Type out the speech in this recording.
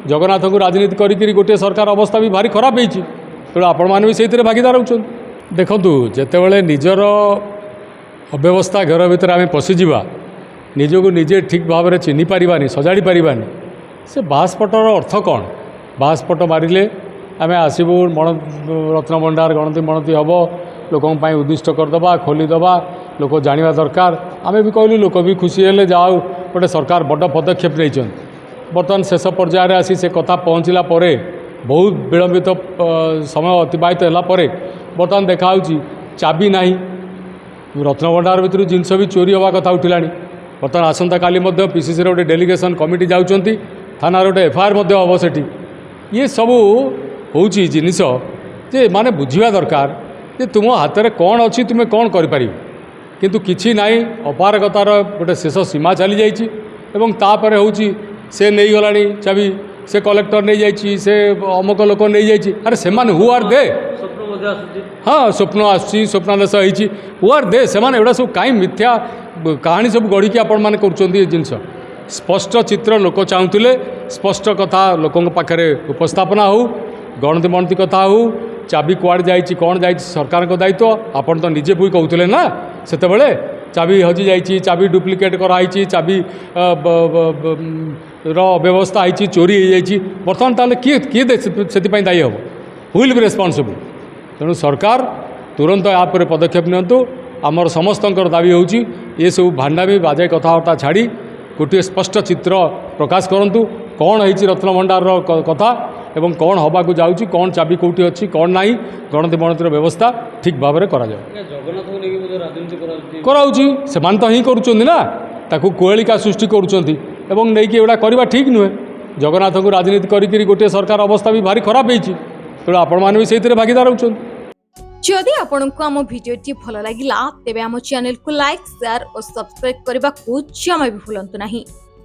जगन्नाथ को राजनीति करी गोटे सरकार अवस्था भी भारी खराब होती तेणु आपण मैंने भी से भागीदार होती देखूँ जितेबाला निजर अव्यवस्था घर भितर आम पशिजा निजको निजे ठीक भाव में चिन्ह पारानी सजाड़ी पारानी से बाँसपटर अर्थ कौन बाँसपट मारे आम आसबू रत्नभंडार गणति मणति हम लोकों उद्दिष्ट करदे खोलीदे लोक जाना दरकार आम भी कहलु लोक भी खुशी हेले जाओ गोटे सरकार बड़ पदक्षेप नहीं बर्तमान शेष पर्यायर आसी से कथा पहुँचला बहुत विलंबित समय अतिबाहित होगापर बर्तमान देखा चाबी ना रत्नभंडार भितर जिनस भी चोरी हवा कथा उठिला बर्तमान आसंता काली पीसीसी गोटे डेलीगेशन कमिटी जाऊँच थाना गोटे एफआईआर हम से ये सब हूँ जिनिस जे माने बुझा दरकार जे तुम हाथ में कौन अच्छी तुम्हें कौन कर किंतु किछि नाई अपारगतार गोटे शेष सीमा चली जाइए तापर हूँ से नहीं गला चाबी से कलेक्टर नहीं जाइए से अमुक लोक नहीं जाइए अरे से हु आर दे हाँ स्वप्न आसूँ स्वप्नादेश होती हु आर दे से एगुड़ा सब कहीं मिथ्या कहानी सब गढ़ी आपण मैंने कर जिनस स्पष्ट चित्र लोक चाहूले स्पष्ट कथा लोकों पाखे उपस्थापना हो गणति मणति कथा हो चाबी कुआड़ जाइए कौन जाइए सरकार का दायित्व आपन तो निजे भी कहते ना सेतेबेले चाबी हजि जाइए चाबी डुप्लिकेट कराई चाबी व्यवस्था होती चोरी हो जाइए बर्तमान ताले किए किए से दायी हम हुइल बी रेस्पॉन्सिबल तेणु सरकार तुरंत यापर पदक्षेप नियंतु आमर समस्तंकर दाबी होची ये सब भांडामी बाजे कथबार्ता छाड़ी गोटे स्पष्ट चित्र प्रकाश करंतु कौन है रत्नभंडार कथा एवं कौन हवा को जाऊँगी कौन चाबी कौटी अच्छी कौन ना गणति मणतिर व्यवस्था ठीक भाव में कराऊँगी से तो ही करुँना ताकू कोहलिका सृष्टि करुँच नहीं एगुड़ा करवा ठीक नुहे जगन्नाथ को राजनीति करी गोटे सरकार अवस्था भी भारी खराब होती तेणु आपण मैंने भी से भागीदार होती जदि आपंक आम भिडी भल लगा तेब आम चैनल को लाइक शेयर और सब्सक्राइब करने को जमा भी भूलु नहीं।